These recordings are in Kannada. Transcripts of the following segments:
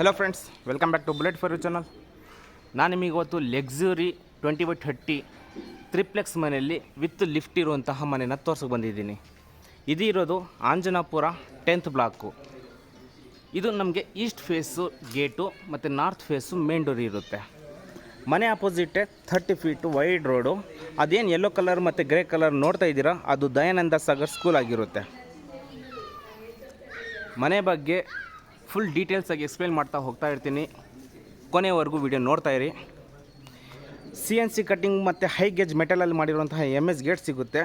Hello friends, welcome back to bullet for you channel. ನಾನು ನಿಮಗೆ ಇವತ್ತು ಲಕ್ಸುರಿ 20/30 ತ್ರಿಪ್ಲೆಕ್ಸ್ ಮನೆಯಲ್ಲಿ ವಿತ್ ಲಿಫ್ಟ್ ಇರುವಂತಹ ಮನೆಯನ್ನು ತೋರ್ಸಕ್ಕೆ ಬಂದಿದ್ದೀನಿ. ಇದು ಇರೋದು ಆಂಜನಾಪುರ 10th ಬ್ಲಾಕು. ಇದು ನಮಗೆ ಈಸ್ಟ್ ಫೇಸು ಗೇಟು ಮತ್ತು ನಾರ್ತ್ ಫೇಸು ಮೇನ್ ಡೋರ್ ಇರುತ್ತೆ. ಮನೆ ಆಪೋಸಿಟೇ 30 ಫೀಟು ವೈಡ್ ರೋಡು. ಅದೇನು ಯೆಲ್ಲೋ ಕಲರ್ ಮತ್ತು ಗ್ರೇ ಕಲರ್ ನೋಡ್ತಾ ಇದ್ದೀರಾ, ಅದು ದಯಾನಂದ ಸಾಗರ್ ಸ್ಕೂಲ್ ಆಗಿರುತ್ತೆ. ಮನೆ ಬಗ್ಗೆ ಫುಲ್ ಡೀಟೇಲ್ಸಾಗಿ ಎಕ್ಸ್ಪ್ಲೇನ್ ಮಾಡ್ತಾ ಹೋಗ್ತಾ ಇರ್ತೀನಿ, ಕೊನೆವರೆಗೂ ವಿಡಿಯೋ ನೋಡ್ತಾ ಇರಿ. CNC ಕಟ್ಟಿಂಗ್ ಮತ್ತು ಹೈ ಗೇಜ್ ಮೆಟಲಲ್ಲಿ ಮಾಡಿರುವಂತಹ MS ಗೇಟ್ ಸಿಗುತ್ತೆ.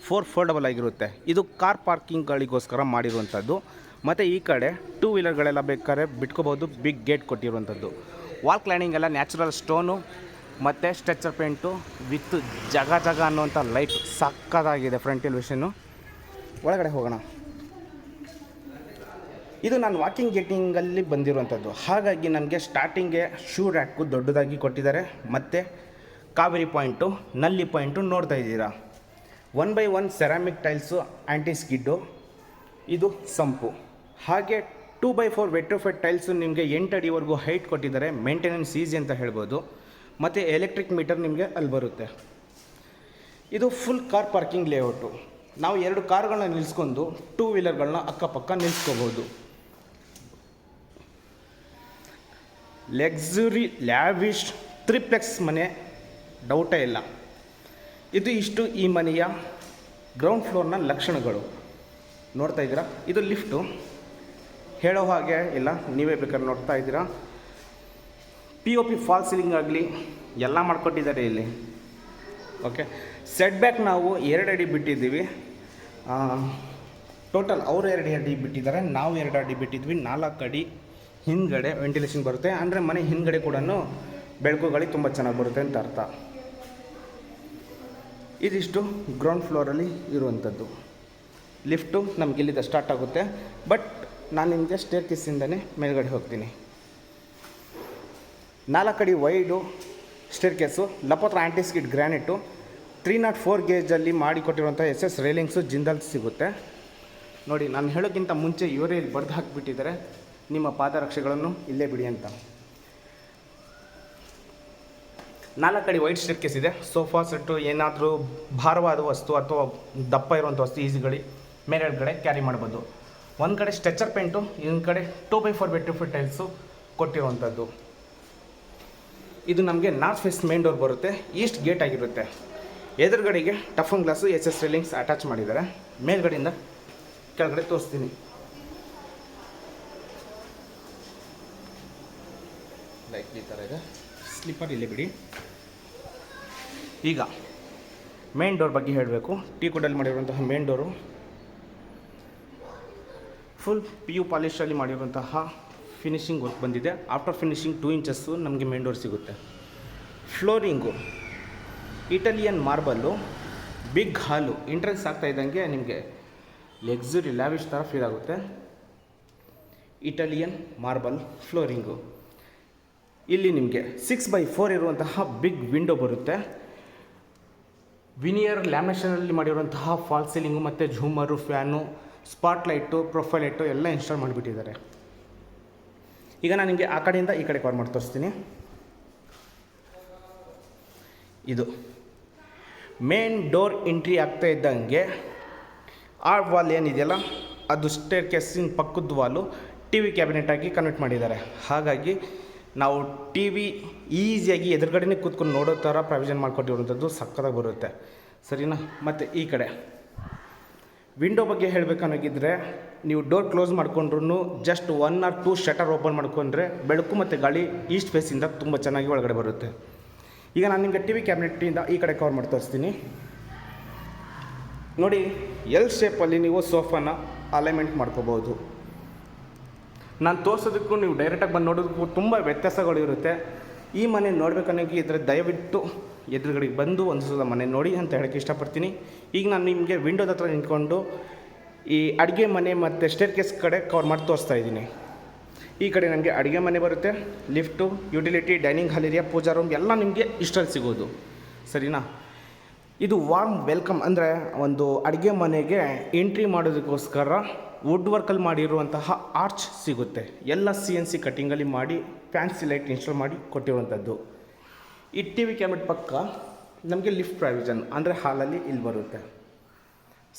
4 ಫೋಲ್ಡಬಲ್ ಆಗಿರುತ್ತೆ. ಇದು ಕಾರ್ ಪಾರ್ಕಿಂಗ್ಗಳಿಗೋಸ್ಕರ ಮಾಡಿರುವಂಥದ್ದು. ಮತ್ತು ಈ ಕಡೆ 2 ವೀಲರ್ಗಳೆಲ್ಲ ಬೇಕಾದ್ರೆ ಬಿಟ್ಕೋಬೋದು. ಬಿಗ್ ಗೇಟ್ ಕೊಟ್ಟಿರುವಂಥದ್ದು. ವಾಲ್ ಕ್ಲೈನಿಂಗ್ ಎಲ್ಲ ನ್ಯಾಚುರಲ್ ಸ್ಟೋನು ಮತ್ತು ಸ್ಟ್ರೆಚರ್ ಪೇಂಟು ವಿತ್ ಜಗ ಅನ್ನುವಂಥ ಲೈಟ್ ಸಕ್ಕತ್ತಾಗಿದೆ. Front elevation. ಒಳಗಡೆ ಹೋಗೋಣ. ಇದು ನಾನು ವಾಕಿಂಗ್ ಗೇಟಿಂಗಲ್ಲಿ ಬಂದಿರುವಂಥದ್ದು. ಹಾಗಾಗಿ ನನಗೆ ಸ್ಟಾರ್ಟಿಂಗ್ಗೆ ಶೂ ರ್ಯಾಕು ದೊಡ್ಡದಾಗಿ ಕೊಟ್ಟಿದ್ದಾರೆ. ಮತ್ತು ಕಾವೇರಿ ಪಾಯಿಂಟು, ನಲ್ಲಿ ಪಾಯಿಂಟು ನೋಡ್ತಾ ಇದ್ದೀರಾ. 1x1 ಸೆರಾಮಿಕ್ ಟೈಲ್ಸು, ಆ್ಯಂಟಿ ಸ್ಕಿಡ್ಡು. ಇದು ಸಂಪು. ಹಾಗೆ 2x4 ವೆಟ್ರೋಫೆಟ್ ಟೈಲ್ಸು ನಿಮಗೆ 8 ಅಡಿವರೆಗೂ ಹೈಟ್ ಕೊಟ್ಟಿದ್ದಾರೆ. ಮೇಂಟೆನೆನ್ಸ್ ಈಸಿ ಅಂತ ಹೇಳ್ಬೋದು. ಮತ್ತು ಎಲೆಕ್ಟ್ರಿಕ್ ಮೀಟರ್ ನಿಮಗೆ ಅಲ್ಲಿ ಬರುತ್ತೆ. ಇದು ಫುಲ್ ಕಾರ್ ಪಾರ್ಕಿಂಗ್ ಲೇಔಟು. ನಾವು 2 ಕಾರುಗಳನ್ನ ನಿಲ್ಲಿಸ್ಕೊಂಡು 2 ವೀಲರ್ಗಳನ್ನ ಅಕ್ಕಪಕ್ಕ ನಿಲ್ಲಿಸ್ಕೋಬೋದು. ಲಕ್ಸುರಿ ಲ್ಯಾವಿಶ್ ತ್ರಿಪ್ಲೆಕ್ಸ್ ಮನೆ, ಡೌಟೇ ಇಲ್ಲ. ಇದು ಇಷ್ಟು ಈ ಮನೆಯ ಗ್ರೌಂಡ್ ಫ್ಲೋರ್ನ ಲಕ್ಷಣಗಳು ನೋಡ್ತಾ ಇದ್ದೀರಾ. ಇದು ಲಿಫ್ಟು. ಹೇಳೋ ಹಾಗೆ ಇಲ್ಲ, ನೀವೇ ಬೇಕಾದ್ರೆ ನೋಡ್ತಾ ಇದ್ದೀರಾ. POP ಫಾಲ್ ಸೀಲಿಂಗ್ ಆಗಲಿ ಎಲ್ಲ ಮಾಡಿಕೊಟ್ಟಿದ್ದಾರೆ ಇಲ್ಲಿ. ಓಕೆ, ಸೆಟ್ ಬ್ಯಾಕ್ ನಾವು 2 ಅಡಿ ಬಿಟ್ಟಿದ್ದೀವಿ. ಟೋಟಲ್ ಅವರು 2 ಅಡಿ ಬಿಟ್ಟಿದ್ದಾರೆ, ನಾವು 2 ಅಡಿ ಬಿಟ್ಟಿದ್ವಿ. 4 ಅಡಿ ಹಿಂದ್ಗಡೆ ವೆಂಟಿಲೇಷನ್ ಬರುತ್ತೆ. ಅಂದರೆ ಮನೆ ಹಿಂದ್ಗಡೆ ಕೂಡ ಬೆಳಕು ಗಾಳಿ ತುಂಬ ಚೆನ್ನಾಗಿ ಬರುತ್ತೆ ಅಂತ ಅರ್ಥ. ಇದಿಷ್ಟು ಗ್ರೌಂಡ್ ಫ್ಲೋರಲ್ಲಿ ಇರುವಂಥದ್ದು. ಲಿಫ್ಟು ನಮ್ಗೆ ಇಲ್ಲಿಂದ ಸ್ಟಾರ್ಟ್ ಆಗುತ್ತೆ. ಬಟ್ ನಾನು ನಿಮಗೆ ಸ್ಟೇರ್ ಕೇಸಿಂದನೇ ಮೇಲ್ಗಡೆ ಹೋಗ್ತೀನಿ. 4 ಅಡಿ ವೈಡು ಸ್ಟೇರ್ ಕೇಸು. ಲಪತ್ರ ಆ್ಯಂಟಿಸ್ಕಿಡ್ ಗ್ರ್ಯಾನೆಟು. 304 ಗೇಜಲ್ಲಿ ಮಾಡಿಕೊಟ್ಟಿರುವಂಥ SS ರೈಲಿಂಗ್ಸು ಜಿಂದಾಲ್ ಸಿಗುತ್ತೆ. ನೋಡಿ, ನಾನು ಹೇಳೋಕ್ಕಿಂತ ಮುಂಚೆ ಇವರೇ ಇಲ್ಲಿ ಬರೆದು ಹಾಕಿಬಿಟ್ಟಿದ್ದಾರೆ, ನಿಮ್ಮ ಪಾದರಕ್ಷೆಗಳನ್ನು ಇಲ್ಲೇ ಬಿಡಿ ಅಂತ. 4 ಅಡಿ ವೈಟ್ ಸ್ಟೇರ್ ಕೇಸ್ ಇದೆ. ಸೋಫಾ ಸೆಟ್ಟು, ಏನಾದರೂ ಭಾರವಾದ ವಸ್ತು ಅಥವಾ ದಪ್ಪ ಇರುವಂಥ ವಸ್ತು ಈಸಿಗಳಿ ಮೇಲ್ಗಡೆ ಕ್ಯಾರಿ ಮಾಡ್ಬೋದು. ಒಂದು ಕಡೆ ಸ್ಟ್ರೆಚರ್ ಪೇಂಟು, ಇನ್ನೊಂದು ಕಡೆ 2x4 ವೆಟ್ರೋಫೆಟ್ ಟೈಲ್ಸು ಕೊಟ್ಟಿರುವಂಥದ್ದು. ಇದು ನಮಗೆ ನಾರ್ತ್ ಫೇಸ್ ಮೇನ್ ಡೋರ್ ಬರುತ್ತೆ. ಈಸ್ಟ್ ಗೇಟ್ ಆಗಿರುತ್ತೆ. ಎದುರುಗಡೆಗೆ ಟಫನ್ ಗ್ಲಾಸು, SS ರೈಲಿಂಗ್ಸ್ ಅಟ್ಯಾಚ್ ಮಾಡಿದ್ದಾರೆ. ಮೇಲ್ಗಡೆಯಿಂದ ಕೆಳಗಡೆ ತೋರಿಸ್ತೀನಿ. ಲೈಕ್ ಈ ಥರ ಇದೆ. ಸ್ಲಿಪ್ಪರ್ ಇಲ್ಲೇ ಬಿಡಿ. ಈಗ ಮೇನ್ ಡೋರ್ ಬಗ್ಗೆ ಹೇಳಬೇಕು. ಟೀ ಕುಡಲ್ಲಿ ಮಾಡಿರುವಂತಹ ಮೇನ್ ಡೋರು ಫುಲ್ PU ಪಾಲಿಶಲ್ಲಿ ಮಾಡಿರುವಂತಹ ಫಿನಿಶಿಂಗ್ ವರ್ಕ್ ಬಂದಿದೆ. ಆಫ್ಟರ್ ಫಿನಿಶಿಂಗ್ 2 ಇಂಚಸ್ಸು ನಮಗೆ ಮೇನ್ ಡೋರ್ ಸಿಗುತ್ತೆ. Flooring Italian marble. ಬಿಗ್ ಹಾಲು. ಎಂಟ್ರೆನ್ಸ್ ಆಗ್ತಾ ಇದ್ದಂಗೆ ನಿಮಗೆ ಲಕ್ಸುರಿ ಲ್ಯಾವಿಶ್ ಥರ ಫೀಲ್ ಆಗುತ್ತೆ. Italian marble flooring. ಇಲ್ಲಿ ನಿಮಗೆ 6x4 ಇರುವಂತಹ ಬಿಗ್ ವಿಂಡೋ ಬರುತ್ತೆ. ವಿನಿಯರ್ ಲ್ಯಾಮಿನೇಷನಲ್ಲಿ ಮಾಡಿರುವಂತಹ ಫಾಲ್ ಸೀಲಿಂಗು ಮತ್ತು ಝೂಮರು, ಫ್ಯಾನು, ಸ್ಪಾಟ್ಲೈಟು, ಪ್ರೊಫೈಲ್ ಲೈಟು ಎಲ್ಲ ಇನ್ಸ್ಟಾಲ್ ಮಾಡಿಬಿಟ್ಟಿದ್ದಾರೆ. ಈಗ ನಾನು ನಿಮಗೆ ಆ ಕಡೆಯಿಂದ ಈ ಕಡೆ ಕವರ್ ಮಾಡಿ ತೋರಿಸ್ತೀನಿ. ಇದು ಮೇನ್ ಡೋರ್ ಎಂಟ್ರಿ ಆಗ್ತಾ ಇದ್ದಂಗೆ ಆ ವಾಲ್ ಏನಿದೆಯಲ್ಲ, ಅದು ಸ್ಟೇರ್ ಕೇಸಿನ ಪಕ್ಕದ ವಾಲು TV ಕ್ಯಾಬಿನೆಟ್ ಆಗಿ ಕನ್ವರ್ಟ್ ಮಾಡಿದ್ದಾರೆ. ಹಾಗಾಗಿ ನಾವು TV ಈಸಿಯಾಗಿ ಎದುರುಗಡೆನೇ ಕೂತ್ಕೊಂಡು ನೋಡೋ ಥರ ಪ್ರಾವಿಷನ್ ಮಾಡಿಕೊಟ್ಟಿರುವಂಥದ್ದು ಸಕ್ಕತ್ತಾಗಿ ಬರುತ್ತೆ. ಸರಿನಾ? ಮತ್ತು ಈ ಕಡೆ ವಿಂಡೋ ಬಗ್ಗೆ ಹೇಳಬೇಕನ್ನೋಗಿದ್ದರೆ, ನೀವು ಡೋರ್ ಕ್ಲೋಸ್ ಮಾಡಿಕೊಂಡ್ರೂ ಜಸ್ಟ್ 1 or 2 ಶಟರ್ ಓಪನ್ ಮಾಡ್ಕೊಂಡ್ರೆ ಬೆಳಕು ಮತ್ತು ಗಾಳಿ ಈಸ್ಟ್ ಫೇಸಿಂದ ತುಂಬ ಚೆನ್ನಾಗಿ ಒಳಗಡೆ ಬರುತ್ತೆ. ಈಗ ನಾನು ನಿಮಗೆ TV ಕ್ಯಾಬಿನೆಟ್ಟಿಂದ ಈ ಕಡೆ ಕವರ್ ಮಾಡಿ ತೋರಿಸ್ತೀನಿ. ನೋಡಿ, L ಶೇಪಲ್ಲಿ ನೀವು ಸೋಫಾನ ಅಲೈನ್ಮೆಂಟ್ ಮಾಡ್ಕೋಬೋದು. ನಾನು ತೋರಿಸೋದಕ್ಕೂ ನೀವು ಡೈರೆಕ್ಟಾಗಿ ಬಂದು ನೋಡೋದಕ್ಕೂ ತುಂಬ ವ್ಯತ್ಯಾಸಗಳು ಇರುತ್ತೆ. ಈ ಮನೆ ನೋಡಬೇಕನ್ನೋಕೆ ಇದ್ದರೆ ದಯವಿಟ್ಟು ಎದುರುಗಡೆಗೆ ಬಂದು ಒಂದು ಸಲ ಮನೆ ನೋಡಿ ಅಂತ ಹೇಳೋಕ್ಕೆ ಇಷ್ಟಪಡ್ತೀನಿ. ಈಗ ನಾನು ನಿಮಗೆ ವಿಂಡೋದ ಹತ್ರ ನಿಂತ್ಕೊಂಡು ಈ ಅಡುಗೆ ಮನೆ ಮತ್ತು ಸ್ಟೇರ್ ಕೇಸ್ ಕಡೆ ಕವರ್ ಮಾಡಿ ತೋರಿಸ್ತಾ ಇದ್ದೀನಿ. ಈ ಕಡೆ ನನಗೆ ಅಡುಗೆ ಮನೆ ಬರುತ್ತೆ. Lift, utility, dining hall area, pooja room ಎಲ್ಲ ನಿಮಗೆ ಇಷ್ಟರಲ್ಲಿ ಸಿಗೋದು. ಸರಿನಾ? ಇದು ವಾರ್ಮ್ ವೆಲ್ಕಮ್. ಅಂದರೆ ಒಂದು ಅಡುಗೆ ಮನೆಗೆ ಎಂಟ್ರಿ ಮಾಡೋದಕ್ಕೋಸ್ಕರ ವುಡ್ ವರ್ಕಲ್ಲಿ ಮಾಡಿರುವಂತಹ ಆರ್ಚ್ ಸಿಗುತ್ತೆ. ಎಲ್ಲ CNC ಕಟ್ಟಿಂಗಲ್ಲಿ ಮಾಡಿ ಫ್ಯಾನ್ಸಿ ಲೈಟ್ ಇನ್ಸ್ಟಾಲ್ ಮಾಡಿ ಕೊಟ್ಟಿರುವಂಥದ್ದು. ಈ TV ಕ್ಯಾಬಿನೆಟ್ ಪಕ್ಕ ನಮಗೆ ಲಿಫ್ಟ್ ಪ್ರಾವಿಷನ್ ಅಂದರೆ ಹಾಲಲ್ಲಿ ಇಲ್ಲಿ ಬರುತ್ತೆ.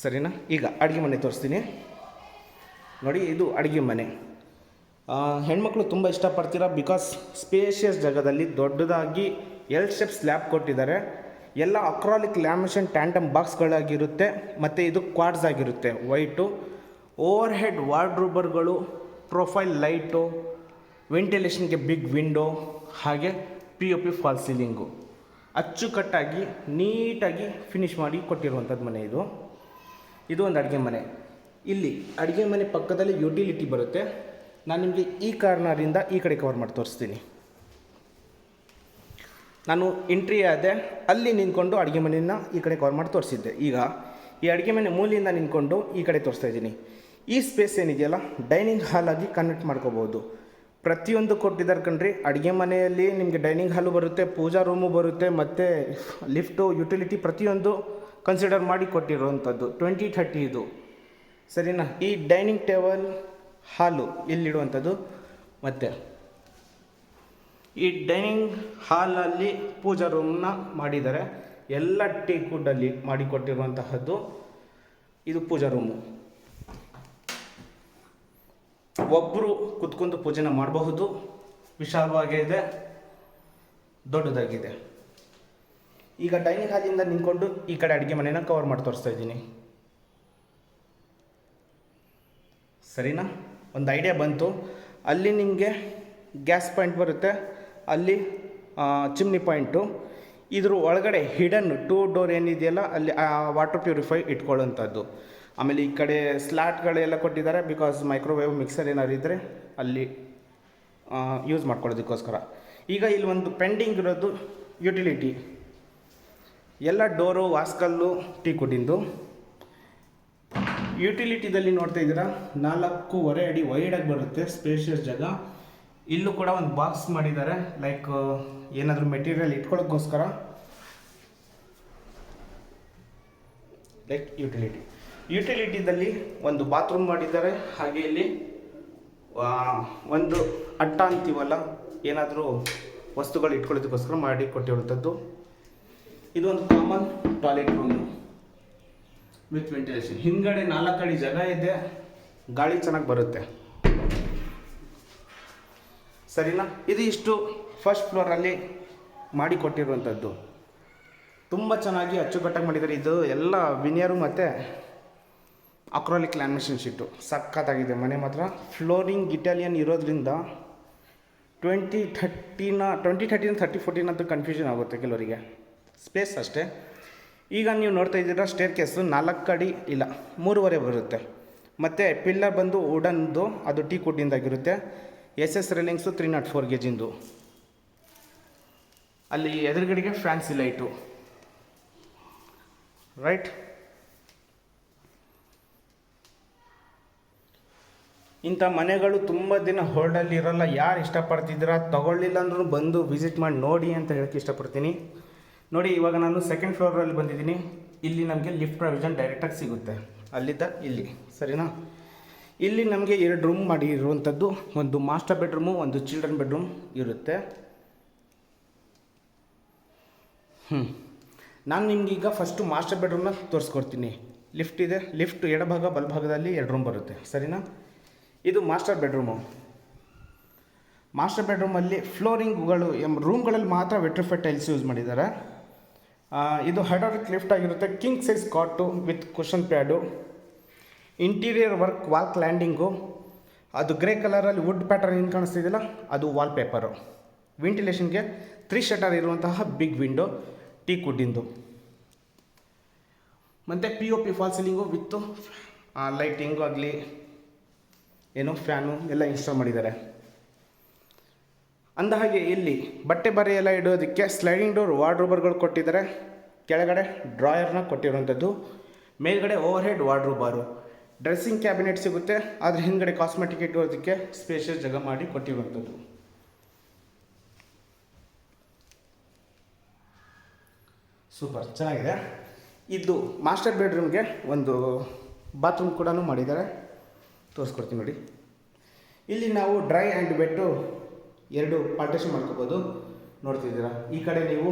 ಸರಿನಾ? ಈಗ ಅಡುಗೆ ಮನೆ ತೋರಿಸ್ತೀನಿ ನೋಡಿ. ಇದು ಅಡುಗೆ ಮನೆ. ಹೆಣ್ಮಕ್ಳು ತುಂಬ ಇಷ್ಟಪಡ್ತೀರಾ, ಬಿಕಾಸ್ ಸ್ಪೇಷಿಯಸ್ ಜಾಗದಲ್ಲಿ ದೊಡ್ಡದಾಗಿ ಎಲ್ ಶೇಪ್ ಸ್ಲ್ಯಾಬ್ ಕೊಟ್ಟಿದ್ದಾರೆ. ಎಲ್ಲ ಅಕ್ರಾಲಿಕ್ ಲ್ಯಾಮಿನೇಷನ್ ಟ್ಯಾಂಡಮ್ ಬಾಕ್ಸ್ಗಳಾಗಿರುತ್ತೆ ಮತ್ತು ಇದು ಕ್ವಾಡ್ಸ್ ಆಗಿರುತ್ತೆ ವೈಟು. ಓವರ್ ಹೆಡ್ ವಾರ್ಡ್ರೂಬರ್ಗಳು, ಪ್ರೊಫೈಲ್ ಲೈಟು, ವೆಂಟಿಲೇಷನ್ಗೆ ಬಿಗ್ ವಿಂಡೋ, ಹಾಗೆ POP ಫಾಲ್ ಸೀಲಿಂಗು ಅಚ್ಚುಕಟ್ಟಾಗಿ ನೀಟಾಗಿ ಫಿನಿಷ್ ಮಾಡಿ ಕೊಟ್ಟಿರುವಂಥದ್ದು ಮನೆ ಇದು. ಇದು ಒಂದು ಅಡುಗೆ ಮನೆ. ಇಲ್ಲಿ ಅಡುಗೆ ಮನೆ ಪಕ್ಕದಲ್ಲಿ ಯುಟಿಲಿಟಿ ಬರುತ್ತೆ. ನಾನು ನಿಮಗೆ ಈ ಕಾರ್ನರಿಂದ ಈ ಕಡೆ ಕವರ್ ಮಾಡಿ ತೋರಿಸ್ತೀನಿ. ನಾನು ಎಂಟ್ರಿ ಆದೆ, ಅಲ್ಲಿ ನಿಂತ್ಕೊಂಡು ಅಡುಗೆ ಮನೆಯನ್ನು ಈ ಕಡೆ ಕವರ್ ಮಾಡಿ ತೋರಿಸಿದ್ದೆ. ಈಗ ಈ ಅಡುಗೆ ಮನೆ ಮೂಲೆಯಿಂದ ನಿಂತ್ಕೊಂಡು ಈ ಕಡೆ ತೋರಿಸ್ತಾ ಇದ್ದೀನಿ. ಈ ಸ್ಪೇಸ್ ಏನಿದೆಯಲ್ಲ, ಡೈನಿಂಗ್ ಹಾಲಾಗಿ ಕನ್ವರ್ಟ್ ಮಾಡ್ಕೋಬೋದು. ಪ್ರತಿಯೊಂದು ಕೊಟ್ಟಿದ್ದಾರೆ ಕಣ್ರಿ. ಅಡುಗೆ ಮನೆಯಲ್ಲಿ ನಿಮಗೆ ಡೈನಿಂಗ್ ಹಾಲು ಬರುತ್ತೆ, ಪೂಜಾ ರೂಮು ಬರುತ್ತೆ, ಮತ್ತು ಲಿಫ್ಟು, ಯುಟಿಲಿಟಿ ಪ್ರತಿಯೊಂದು ಕನ್ಸಿಡರ್ ಮಾಡಿ ಕೊಟ್ಟಿರುವಂಥದ್ದು. 2030 ಇದು. ಸರಿನಾ? ಈ ಡೈನಿಂಗ್ ಟೇಬಲ್ ಹಾಲು ಇಲ್ಲಿಡುವಂಥದ್ದು. ಮತ್ತು ಈ ಡೈನಿಂಗ್ ಹಾಲಲ್ಲಿ ಪೂಜಾ ರೂಮ್ನ ಮಾಡಿದ್ದಾರೆ. ಎಲ್ಲ ಟೀಕ್ ವುಡ್ಡಲ್ಲಿ ಮಾಡಿಕೊಟ್ಟಿರುವಂತಹದ್ದು. ಇದು ಪೂಜಾ ರೂಮು. ಒಬ್ಬರು ಕುತ್ಕೊಂಡು ಪೂಜೆನ ಮಾಡಬಹುದು. ವಿಶಾಲವಾಗಿದೆ, ದೊಡ್ಡದಾಗಿದೆ. ಈಗ ಡೈನಿಂಗ್ ಹಾಲಿಂದ ನಿಂತ್ಕೊಂಡು ಈ ಕಡೆ ಅಡುಗೆ ಮನೆನ ಕವರ್ ಮಾಡಿ ತೋರಿಸ್ತಾ ಇದ್ದೀನಿ. ಸರಿನಾ? ಒಂದು ಐಡಿಯಾ ಬಂತು. ಅಲ್ಲಿ ನಿಮಗೆ ಗ್ಯಾಸ್ ಪಾಯಿಂಟ್ ಬರುತ್ತೆ, ಅಲ್ಲಿ ಚಿಮ್ನಿ ಪಾಯಿಂಟು. ಇದ್ರ ಒಳಗಡೆ ಹಿಡನ್ 2 ಡೋರ್ ಏನಿದೆಯಲ್ಲ, ಅಲ್ಲಿ ವಾಟರ್ ಪ್ಯೂರಿಫೈ ಇಟ್ಕೊಳ್ಳೋಂಥದ್ದು. ಆಮೇಲೆ ಈ ಕಡೆ ಸ್ಲಾಟ್ಗಳೆಲ್ಲ ಕೊಟ್ಟಿದ್ದಾರೆ, ಬಿಕಾಸ್ ಮೈಕ್ರೋವೇವ್ ಮಿಕ್ಸರ್ ಏನಾದ್ರು ಇದ್ದರೆ ಅಲ್ಲಿ ಯೂಸ್ ಮಾಡ್ಕೊಳ್ಳೋದಕ್ಕೋಸ್ಕರ. ಈಗ ಇಲ್ಲಿ ಒಂದು ಪೆಂಡಿಂಗ್ ಇರೋದು ಯುಟಿಲಿಟಿ. ಎಲ್ಲ ಡೋರು ವಾಸ್ಕಲ್ಲು ಟೀಕುಡ್ಡಿಂದು. ಯುಟಿಲಿಟಿದಲ್ಲಿ ನೋಡ್ತಾ ಇದ್ದೀರಾ, 4.5 ಅಡಿ ವೈಡಾಗಿ ಬರುತ್ತೆ, ಸ್ಪೇಷಿಯಸ್ ಜಾಗ. ಇಲ್ಲೂ ಕೂಡ ಒಂದು ಬಾಕ್ಸ್ ಮಾಡಿದ್ದಾರೆ, ಲೈಕ್ ಏನಾದರೂ ಮೆಟೀರಿಯಲ್ ಇಟ್ಕೊಳ್ಳೋಕ್ಕೋಸ್ಕರ. ಲೈಕ್ ಯುಟಿಲಿಟಿದಲ್ಲಿ ಒಂದು ಬಾತ್ರೂಮ್ ಮಾಡಿದ್ದಾರೆ. ಹಾಗೆ ಇಲ್ಲಿ ಒಂದು ಅಟ್ಟ ಅಂತೀವಲ್ಲ, ಏನಾದರೂ ವಸ್ತುಗಳು ಇಟ್ಕೊಳ್ಳೋದಕ್ಕೋಸ್ಕರ ಮಾಡಿ ಕೊಟ್ಟಿರುವಂಥದ್ದು. ಇದು ಒಂದು common toilet room with ventilation. ಹಿಂದ್ಗಡೆ 4 ಅಡಿ ಜಾಗ ಇದೆ, ಗಾಳಿ ಚೆನ್ನಾಗಿ ಬರುತ್ತೆ. ಸರಿನಾ? ಇದು ಇಷ್ಟು ಫಸ್ಟ್ ಫ್ಲೋರಲ್ಲಿ ಮಾಡಿ ಕೊಟ್ಟಿರುವಂಥದ್ದು. ತುಂಬ ಚೆನ್ನಾಗಿ ಅಚ್ಚುಕಟ್ಟಾಗಿ ಮಾಡಿದ್ದಾರೆ. ಇದು ಎಲ್ಲ ವಿನಿಯರು ಮತ್ತು ಅಕ್ರಾಲಿಕ್ ಲ್ಯಾಮಿನೇಷನ್ ಶೀಟು. ಸಖತ್ತಾಗಿದೆ ಮನೆ ಮಾತ್ರ. ಫ್ಲೋರಿಂಗ್ ಇಟಾಲಿಯನ್ ಇರೋದ್ರಿಂದ 2013 3014 ಅಂತೂ ಕನ್ಫ್ಯೂಷನ್ ಆಗುತ್ತೆ ಕೆಲವರಿಗೆ. ಸ್ಪೇಸ್ ಅಷ್ಟೇ. ಈಗ ನೀವು ನೋಡ್ತಾ ಇದ್ದೀರಾ, ಸ್ಟೇರ್ ಕೇಸು 4 ಅಡಿ ಇಲ್ಲ 3.5 ಬರುತ್ತೆ. ಮತ್ತು ಪಿಲ್ಲರ್ ಬಂದು ವುಡನ್ದು, ಅದು ಟೀಕ್ ವುಡ್ಡಿಂದಾಗಿರುತ್ತೆ. SS ರೇಲಿಂಗ್ಸು 304 ಗೇಜಿಂದು. ಅಲ್ಲಿ ಎದುರುಗಡೆಗೆ ಫ್ಯಾನ್ಸಿ ಲೈಟು. ರೈಟ್? ಇಂಥ ಮನೆಗಳು ತುಂಬ ದಿನ ಹೋಲ್ಡಲ್ಲಿ ಇರೋಲ್ಲ. ಯಾರು ಇಷ್ಟಪಡ್ತಿದ್ದೀರಾ, ತೊಗೊಳ್ಳಿಲ್ಲ ಅಂದ್ರೂ ಬಂದು ವಿಸಿಟ್ ಮಾಡಿ ನೋಡಿ ಅಂತ ಹೇಳೋಕ್ಕೆ ಇಷ್ಟಪಡ್ತೀನಿ. ನೋಡಿ, ಇವಾಗ ನಾನು 2nd ಫ್ಲೋರಲ್ಲಿ ಬಂದಿದ್ದೀನಿ. ಇಲ್ಲಿ ನಮಗೆ ಲಿಫ್ಟ್ ಪ್ರಾವಿಷನ್ ಡೈರೆಕ್ಟಾಗಿ ಸಿಗುತ್ತೆ, ಅಲ್ಲಿದ್ದ ಇಲ್ಲಿ. ಸರಿನಾ? ಇಲ್ಲಿ ನಮಗೆ 2 ರೂಮ್ ಮಾಡಿ ಇರುವಂಥದ್ದು. ಒಂದು ಮಾಸ್ಟರ್ ಬೆಡ್ರೂಮು, ಒಂದು ಚಿಲ್ಡ್ರನ್ ಬೆಡ್ರೂಮ್ ಇರುತ್ತೆ. ನಾನು ನಿಮಗೀಗ ಫಸ್ಟು ಮಾಸ್ಟರ್ ಬೆಡ್ರೂಮ್ನ ತೋರಿಸ್ಕೊಡ್ತೀನಿ. ಲಿಫ್ಟ್ ಇದೆ, ಲಿಫ್ಟ್ ಎಡಭಾಗ ಬಲಭಾಗದಲ್ಲಿ 2 ರೂಮ್ ಬರುತ್ತೆ. ಸರಿನಾ? ಇದು ಮಾಸ್ಟರ್ ಬೆಡ್ರೂಮು. ಮಾಸ್ಟರ್ ಬೆಡ್ರೂಮಲ್ಲಿ ಫ್ಲೋರಿಂಗ್ಗಳು ರೂಮ್ಗಳಲ್ಲಿ ಮಾತ್ರ ವೆಟ್ರಿಫೈಡ್ ಟೈಲ್ಸ್ ಯೂಸ್ ಮಾಡಿದ್ದಾರೆ. ಇದು ಹೈಡ್ರಾಲಿಕ್ ಲಿಫ್ಟ್ ಆಗಿರುತ್ತೆ. King size cot with cushion pad. Interior work, wall landing. ಅದು ಗ್ರೇ ಕಲರಲ್ಲಿ ವುಡ್ ಪ್ಯಾಟರ್ನ್ ಏನು ಕಾಣಿಸ್ತಿದೆಯಲ್ಲ, ಅದು ವಾಲ್ ಪೇಪರು. ವೆಂಟಿಲೇಷನ್ಗೆ 3 ಶಟರ್ ಇರುವಂತಹ ಬಿಗ್ ವಿಂಡೋ, ಟೀಕ್ ವುಡ್ಡಿಂದು. ಮತ್ತು POP false ceiling with lighting ಆಗಲಿ, ಏನೋ ಫ್ಯಾನು ಎಲ್ಲ ಇನ್ಸ್ಟಾಲ್ ಮಾಡಿದ್ದಾರೆ. ಅಂದಹಾಗೆ ಇಲ್ಲಿ ಬಟ್ಟೆ ಬರೆ ಎಲ್ಲ ಇಡೋದಕ್ಕೆ ಸ್ಲೈಡಿಂಗ್ ಡೋರ್ ವಾರ್ಡ್ರೋಬರ್ಗಳು ಕೊಟ್ಟಿದ್ದಾರೆ. ಕೆಳಗಡೆ ಡ್ರಾಯರ್ನ ಕೊಟ್ಟಿರುವಂಥದ್ದು. ಮೇಲ್ಗಡೆ ಓವರ್ ಹೆಡ್ ವಾರ್ಡ್ರೋಬಾರು. ಡ್ರೆಸ್ಸಿಂಗ್ ಕ್ಯಾಬಿನೆಟ್ ಸಿಗುತ್ತೆ, ಅದ್ರ ಹಿಂದ್ಗಡೆ ಕಾಸ್ಮೆಟಿಕ್ ಇಟ್ಟೋದಕ್ಕೆ ಸ್ಪೇಷಿಯಸ್ ಜಾಗ ಮಾಡಿ ಕೊಟ್ಟಿರುವಂಥದ್ದು. ಸೂಪರ್ ಚೆನ್ನಾಗಿದೆ. ಇದು ಮಾಸ್ಟರ್ ಬೆಡ್ರೂಮ್ಗೆ ಒಂದು ಬಾತ್ರೂಮ್ ಕೂಡ ಮಾಡಿದ್ದಾರೆ. ತೋರಿಸ್ಕೊಡ್ತೀನಿ ನೋಡಿ. ಇಲ್ಲಿ ನಾವು ಡ್ರೈ ಆ್ಯಂಡ್ ವೆಟ್ಟು ಎರಡು ಪಾರ್ಟೇಷನ್ ಮಾಡ್ಕೋಬೋದು. ನೋಡ್ತಿದ್ದೀರಾ, ಈ ಕಡೆ ನೀವು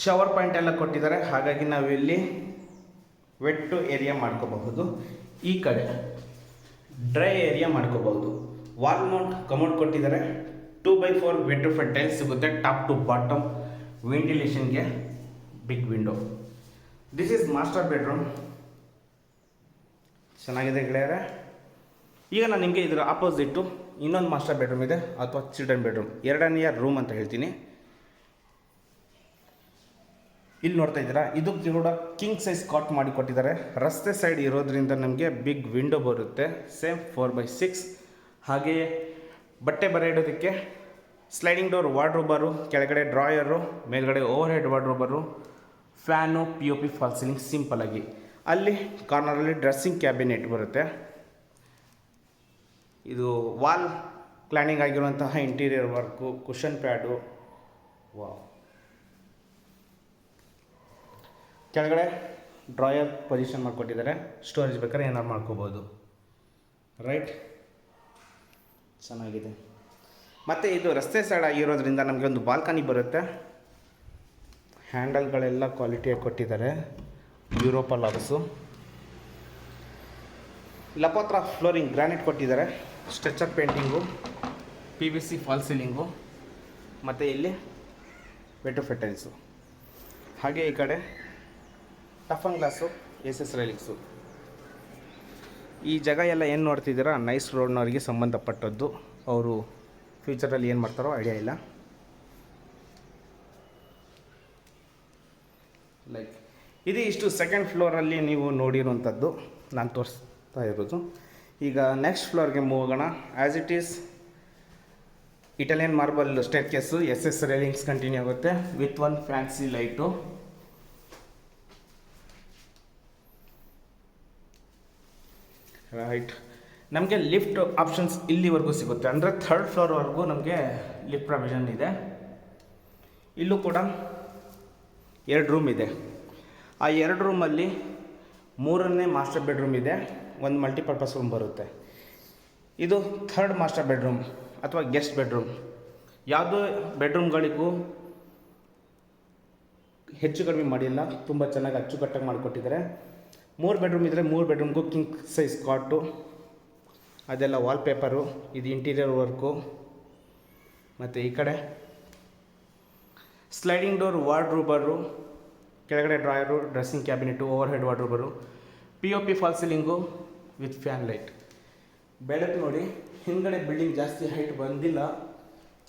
ಶವರ್ ಪಾಯಿಂಟ್ ಎಲ್ಲ ಕೊಟ್ಟಿದ್ದಾರೆ, ಹಾಗಾಗಿ ನಾವು ಇಲ್ಲಿ ವೆಟ್ಟು ಏರಿಯಾ ಮಾಡ್ಕೋಬಹುದು. ಈ ಕಡೆ ಡ್ರೈ ಏರಿಯಾ ಮಾಡ್ಕೋಬಹುದು. ವಾಲ್ ಮೌಂಟ್ ಕಮೋಡ್ ಕೊಟ್ಟಿದ್ದಾರೆ. 2x4 ವೆಟ್ರಿಫೈಡ್ ಟೈಲ್ಸ್ ಸಿಗುತ್ತೆ, ಟಾಪ್ ಟು ಬಾಟಮ್. ವೆಂಟಿಲೇಷನ್ಗೆ big window. This is master bedroom. ಚೆನ್ನಾಗಿದೆ ಗೆಳೆಯರೆ. ಈಗ ನಾನು ನಿಮಗೆ ಇದರ ಆಪೋಸಿಟ್ಟು ಇನ್ನೊಂದು ಮಾಸ್ಟರ್ ಬೆಡ್ರೂಮ್ ಇದೆ, ಅಥವಾ ಚಿಲ್ಡ್ರನ್ ಬೆಡ್ರೂಮ್, ಎರಡನೆಯ ರೂಮ್ ಅಂತ ಹೇಳ್ತೀನಿ. ಇಲ್ಲಿ ನೋಡ್ತಾ ಇದ್ದೀರಾ, ಇದು ಕೂಡ ಕಿಂಗ್ ಸೈಜ್ ಕಾಟ್ ಮಾಡಿ ಕೊಟ್ಟಿದ್ದಾರೆ. ರಸ್ತೆ ಸೈಡ್ ಇರೋದ್ರಿಂದ ನಮಗೆ ಬಿಗ್ ವಿಂಡೋ ಬರುತ್ತೆ, ಸೇಮ್ 4x6. ಹಾಗೆಯೇ ಬಟ್ಟೆ ಬರೆ ಇಡೋದಕ್ಕೆ ಸ್ಲೈಡಿಂಗ್ ಡೋರ್ ವಾರ್ಡ್ರೋಬರು, ಕೆಳಗಡೆ ಡ್ರಾಯರು, ಮೇಲ್ಗಡೆ ಓವರ್ ಹೆಡ್ ವಾರ್ಡ್ರೋಬರು, fan, POP false ceiling simple ಆಗಿ. ಅಲ್ಲಿ ಕಾರ್ನರಲ್ಲಿ ಡ್ರೆಸ್ಸಿಂಗ್ ಕ್ಯಾಬಿನೆಟ್ ಬರುತ್ತೆ. ಇದು ವಾಲ್ ಕ್ಲಾನಿಂಗ್ ಆಗಿರುವಂತಹ interior work, cushion pad. Wow. ಕೆಳಗಡೆ ಡ್ರಾಯರ್ ಪೊಸಿಷನ್ ಮಾಡಿಕೊಟ್ಟಿದ್ದಾರೆ, ಸ್ಟೋರೇಜ್ ಬೇಕಾದ್ರೆ ಏನಾರು ಮಾಡ್ಕೋಬೋದು. ರೈಟ್, ಚೆನ್ನಾಗಿದೆ. ಮತ್ತು ಇದು ರಸ್ತೆ ಸೈಡ್ ಆಗಿರೋದ್ರಿಂದ ನಮಗೆ ಒಂದು ಬಾಲ್ಕನಿ ಬರುತ್ತೆ. ಹ್ಯಾಂಡಲ್ಗಳೆಲ್ಲ ಕ್ವಾಲಿಟಿಯಾಗಿ ಕೊಟ್ಟಿದ್ದಾರೆ, ಯುರೋಪ ಲಾಕ್ಸು. ಲಪೋತ್ರ ಫ್ಲೋರಿಂಗ್ ಗ್ರಾನೈಟ್ ಕೊಟ್ಟಿದ್ದಾರೆ, stretcher painting, PVC fall ceiling, ಮತ್ತು ಇಲ್ಲಿ ವೆಟ್ರಿಫೈಡ್ ಟೈಲ್ಸು. ಹಾಗೆ ಈ ಕಡೆ ಟಫನ್ ಗ್ಲಾಸು, SS ರೈಲಿಂಗ್ಸು. ಈ ಜಾಗ ಎಲ್ಲ ಏನು ನೋಡ್ತಿದ್ದೀರಾ, ನೈಸ್ ರೋಡ್ನವರಿಗೆ ಸಂಬಂಧಪಟ್ಟದ್ದು. ಅವರು ಫ್ಯೂಚರಲ್ಲಿ ಏನು ಮಾಡ್ತಾರೋ ಐಡಿಯಾ ಇಲ್ಲ. ಲೈಕ್ ಇದು ಇಷ್ಟು ಸೆಕೆಂಡ್ ಫ್ಲೋರಲ್ಲಿ ನೀವು ನೋಡಿರುವಂಥದ್ದು ನಾನು ತೋರಿಸ್ತಾ ಇರೋದು. ಈಗ ನೆಕ್ಸ್ಟ್ ಫ್ಲೋರ್ಗೆ ಮೂವ್ ಆಗೋಣ. As it is Italian marble staircase, SS railings continue ಆಗುತ್ತೆ with one fancy light. Right, ನಮಗೆ ಲಿಫ್ಟ್ ಆಪ್ಷನ್ಸ್ ಇಲ್ಲಿವರೆಗೂ ಸಿಗುತ್ತೆ, ಅಂದರೆ 3rd ಫ್ಲೋರ್ವರೆಗೂ ನಮಗೆ ಲಿಫ್ಟ್ ಪ್ರೊವಿಷನ್ ಇದೆ. ಇಲ್ಲೂ ಕೂಡ 2 ರೂಮ್ ಇದೆ. ಆ 2 ರೂಮಲ್ಲಿ 3ನೇ ಮಾಸ್ಟರ್ ಬೆಡ್ರೂಮ್ ಇದೆ, ಒಂದು ಮಲ್ಟಿಪರ್ಪಸ್ ರೂಮ್ ಬರುತ್ತೆ. ಇದು 3rd ಮಾಸ್ಟರ್ ಬೆಡ್ರೂಮ್ ಅಥವಾ ಗೆಸ್ಟ್ ಬೆಡ್ರೂಮ್. ಯಾವುದೋ ಬೆಡ್ರೂಮ್ಗಳಿಗೂ ಹೆಚ್ಚು ಕಡಿಮೆ ಮಾಡಿಲ್ಲ, ತುಂಬ ಚೆನ್ನಾಗಿ ಅಚ್ಚುಕಟ್ಟಾಗಿ ಮಾಡಿಕೊಟ್ಟಿದ್ದಾರೆ. 3 ಬೆಡ್ರೂಮ್ ಇದ್ದರೆ 3 ಬೆಡ್ರೂಮ್ಗೂ ಕಿಂಗ್ ಸೈಜ್ ಕಾಟು, ಅದೆಲ್ಲ ವಾಲ್ಪೇಪರು, ಇದು ಇಂಟೀರಿಯರ್ ವರ್ಕು. ಮತ್ತು ಈ ಕಡೆ ಸ್ಲೈಡಿಂಗ್ ಡೋರ್ ವಾರ್ಡ್ರೋಬರು, ಕೆಳಗಡೆ drawer, dressing cabinet, overhead ವಾರ್ಡ್ರೋಬರು, POP false ceiling with fan light. ಬೆಳಕು ನೋಡಿ, ಹಿಂದ್ಗಡೆ ಬಿಲ್ಡಿಂಗ್ ಜಾಸ್ತಿ ಹೈಟ್ ಬಂದಿಲ್ಲ,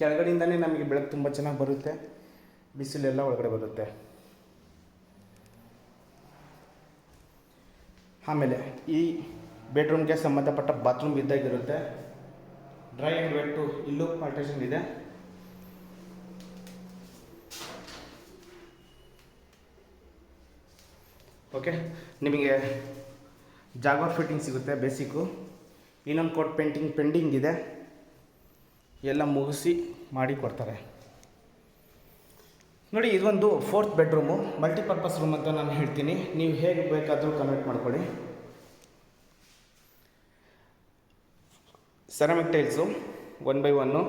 ಕೆಳಗಡೆಯಿಂದನೇ ನಮಗೆ ಬೆಳಕು ತುಂಬ ಚೆನ್ನಾಗಿ ಬರುತ್ತೆ, ಬಿಸಿಲೆಲ್ಲ ಒಳಗಡೆ ಬರುತ್ತೆ. ಆಮೇಲೆ ಈ ಬೆಡ್ರೂಮ್ಗೆ ಸಂಬಂಧಪಟ್ಟ ಬಾತ್ರೂಮ್ ಇದ್ದಾಗಿರುತ್ತೆ. ಡ್ರೈ ಆ್ಯಂಡ್ ವೆಟ್ಟು ಇಲ್ಲೂ ಪಾರ್ಟೇಷನ್ ಇದೆ. ಓಕೆ, ನಿಮಗೆ ಜಾಗ್ವಾರ್ ಫಿಟ್ಟಿಂಗ್ ಸಿಗುತ್ತೆ ಬೇಸಿಕ್ಕು. ಇನ್ನೊಂದು ಕೋಟ್ ಪೆಂಡಿಂಗ್ ಇದೆ, ಎಲ್ಲ ಮುಗಿಸಿ ಮಾಡಿ ಕೊಡ್ತಾರೆ. ನೋಡಿ, ಇದೊಂದು 4th ಬೆಡ್ರೂಮು, ಮಲ್ಟಿಪರ್ಪಸ್ ರೂಮ್ ಅಂತ ನಾನು ಹೇಳ್ತೀನಿ, ನೀವು ಹೇಗೆ ಬೇಕಾದರೂ ಕನ್ವರ್ಟ್ ಮಾಡ್ಕೊಳ್ಳಿ. ಸೆರಾಮಿಕ್ ಟೈಲ್ಸು 1x1,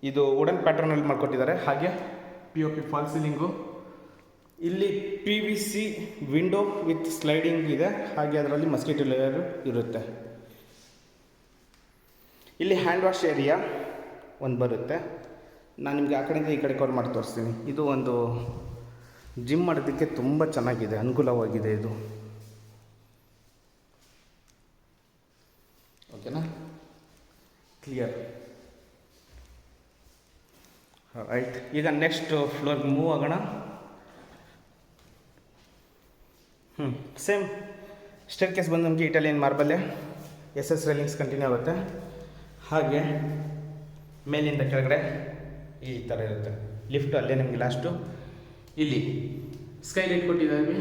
ಇದು ವುಡನ್ ಪ್ಯಾಟರ್ನಲ್ಲಿ ಮಾಡಿಕೊಟ್ಟಿದ್ದಾರೆ. ಹಾಗೆ POP ಫಾಲ್ ಸೀಲಿಂಗು, ಇಲ್ಲಿ PVC ವಿಂಡೋ ವಿತ್ ಸ್ಲೈಡಿಂಗ್ ಇದೆ, ಹಾಗೆ ಅದರಲ್ಲಿ ಮಸ್ಕಿಟೋ ಲೇಯರ್ ಇರುತ್ತೆ. ಇಲ್ಲಿ ಹ್ಯಾಂಡ್ ವಾಶ್ ಏರಿಯಾ ಒಂದು ಬರುತ್ತೆ. ನಾನು ನಿಮಗೆ ಆ ಕಡೆಯಿಂದ ಈ ಕಡೆ ಕವರ್ ಮಾಡಿ ತೋರಿಸ್ತೀನಿ. ಇದು ಒಂದು ಜಿಮ್ ಮಾಡೋದಕ್ಕೆ ತುಂಬ ಚೆನ್ನಾಗಿದೆ, ಅನುಕೂಲವಾಗಿದೆ ಇದು. ಓಕೆನಾ, ಕ್ಲಿಯರ್. ರೈಟ್, ಈಗ ನೆಕ್ಸ್ಟ್ ಫ್ಲೋರ್ಗೆ ಮೂವ್ ಆಗೋಣ. ಸೇಮ್ ಸ್ಟೇರ್ ಕೇಸ್ ಬಂದು ನಮಗೆ ಇಟಾಲಿಯನ್ ಮಾರ್ಬಲ್ಲೇ, SS ರೈಲಿಂಗ್ಸ್ ಕಂಟಿನ್ಯೂ ಆಗುತ್ತೆ. ಹಾಗೆ ಮೇಲಿಂದ ಕೆಳಗಡೆ ಈ ಥರ ಇರುತ್ತೆ. ಲಿಫ್ಟು ಅಲ್ಲೇ ನಮಗೆ ಲಾಸ್ಟು. ಇಲ್ಲಿ ಸ್ಕೈ ಲೈಟ್ ಕೊಟ್ಟಿದ್ದೀವಿ,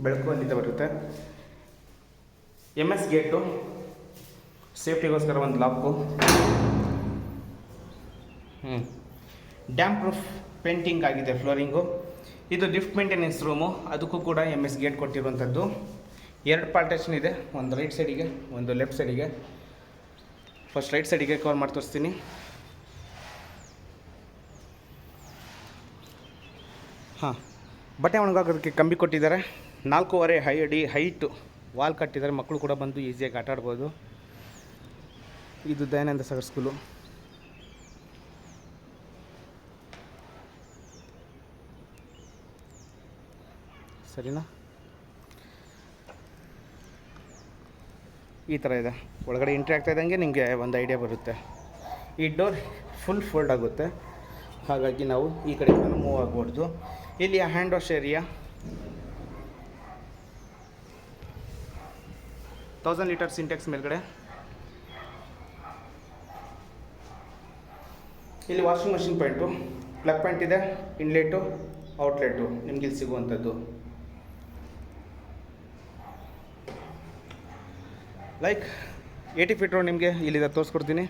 ಬೆಳಕು ಅಲ್ಲಿಂದ ಬರುತ್ತೆ. MS ಗೇಟು, ಸೇಫ್ಟಿಗೋಸ್ಕರ ಒಂದು ಲಾಕು. ಡ್ಯಾಮ್ ಪ್ರೂಫ್ ಪೇಂಟಿಂಗ್ ಆಗಿದೆ ಫ್ಲೋರಿಂಗು. ಇದು ಲಿಫ್ಟ್ ಮೇಂಟೆನೆನ್ಸ್ ರೂಮು, ಅದಕ್ಕೂ ಕೂಡ MS ಗೇಟ್ ಕೊಟ್ಟಿರುವಂಥದ್ದು. 2 ಪಾರ್ಟೇಷನ್ ಇದೆ, ಒಂದು ರೈಟ್ ಸೈಡಿಗೆ ಒಂದು ಲೆಫ್ಟ್ ಸೈಡಿಗೆ. ಫಸ್ಟ್ ರೈಟ್ ಸೈಡಿಗೆ ಕವರ್ ಮಾಡಿ ತೋರಿಸ್ತೀನಿ. ಹಾಂ, ಬಟ್ಟೆ ಒಣಗಾಕೋದಕ್ಕೆ ಕಂಬಿ ಕೊಟ್ಟಿದ್ದಾರೆ. 4.5 ಅಡಿ ಹೈಟು ವಾಲ್ ಕಟ್ಟಿದ್ದಾರೆ. ಮಕ್ಕಳು ಕೂಡ ಬಂದು ಈಸಿಯಾಗಿ ಆಟ ಆಡ್ಬೋದು. ಇದು ದಯಾನಂದ ಸಾಗರ್ ಸ್ಕೂಲು. ಸರಿನಾ? ಈ ಥರ ಇದೆ. ಒಳಗಡೆ ಎಂಟ್ರಿ ಆಗ್ತಾ ಇದ್ದಂಗೆ ನಿಮಗೆ ಒಂದು ಐಡಿಯಾ ಬರುತ್ತೆ. ಈ ಡೋರ್ ಫುಲ್ ಫೋಲ್ಡ್ ಆಗುತ್ತೆ, ಹಾಗಾಗಿ ನಾವು ಈ ಕಡೆ ಮೂವ್ ಆಗ್ಬಾರ್ದು. ಇಲ್ಲಿ hand wash area, 1000 litre Sintex ಮೇಲ್ಗಡೆ. ಇಲ್ಲಿ washing machine point, plug point ಇದೆ, ಇನ್ಲೆಟು ಔಟ್ಲೆಟು ನಿಮ್ಗೆ ಇಲ್ಲಿ ಸಿಗುವಂಥದ್ದು. ಲೈಕ್ 80 ಫೀಟ್ ರೋಡ್ ನಿಮಗೆ ಇಲ್ಲಿಂದ ತೋರಿಸ್ಕೊಡ್ತೀನಿ.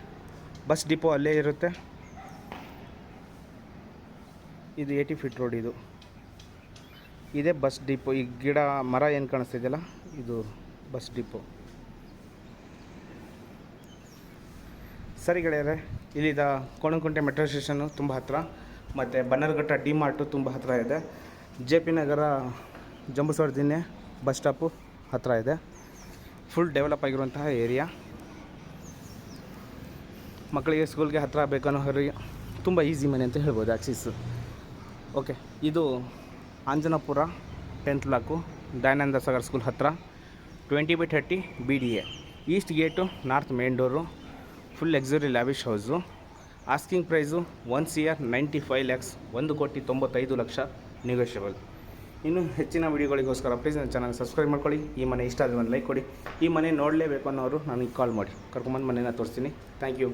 ಬಸ್ ಡಿಪೋ ಅಲ್ಲೇ ಇರುತ್ತೆ. ಇದು 80 ಫೀಟ್ ರೋಡ್. ಇದು ಇದೇ ಬಸ್ ಡಿಪೋ. ಈ ಗಿಡ ಮರ ಏನು ಕಾಣಿಸ್ತಿದೆಯಲ್ಲ, ಇದು ಬಸ್ ಡಿಪೋ. ಸರಿ ಗೆಳೆಯರೆ, ಇಲ್ಲಿದ ಕೋಣನಕುಂಟೆ ಮೆಟ್ರೋ ಸ್ಟೇಷನ್ನು ತುಂಬ ಹತ್ತಿರ, ಮತ್ತು ಬನ್ನರ್ಘಟ್ಟ ಡಿ ಮಾರ್ಟು ತುಂಬ ಹತ್ತಿರ ಇದೆ. JP ನಗರ ಜಂಬೂಸವಾಡ ದಿನ್ನೆ ಬಸ್ ಸ್ಟಾಪು ಹತ್ತಿರ ಇದೆ. ಫುಲ್ ಡೆವಲಪ್ ಆಗಿರುವಂತಹ ಏರಿಯಾ. ಮಕ್ಕಳಿಗೆ ಸ್ಕೂಲ್ಗೆ ಹತ್ತಿರ ಬೇಕನ್ನೋರಿಗೆ ತುಂಬ ಈಸಿ ಮನೆ ಅಂತ ಹೇಳ್ಬೋದು, ಆಕ್ಸಿಸ್. ಓಕೆ, ಇದು ಆಂಜನಪುರ 10th block, Dayananda Sagar school ಹತ್ತಿರ, 20/30 BDA. East gate, north main door, full luxury lavish house. Asking price 1 CR 95 lakhs, 1,95,00,000 negotiable. ಇನ್ನು ಹೆಚ್ಚಿನ ವೀಡಿಯೋಗಳಿಗೋಸ್ಕರ ಪ್ಲೀಸ್ ನನ್ನ ಚಾನಲ್ ಸಬ್ಸ್ಕ್ರೈಬ್ ಮಾಡ್ಕೊಳ್ಳಿ. ಈ ಮನೆ ಇಷ್ಟ ಆದರೆ ಒಂದು ಲೈಕ್ ಕೊಡಿ. ಈ ಮನೆ ನೋಡಲೇಬೇಕು ಅನ್ನೋರು ನನಗೆ ಕಾಲ್ ಮಾಡಿ, ಕರ್ಕೊಂಬಂದು ಮನೇನ ತೋರಿಸ್ತೀನಿ. Thank you.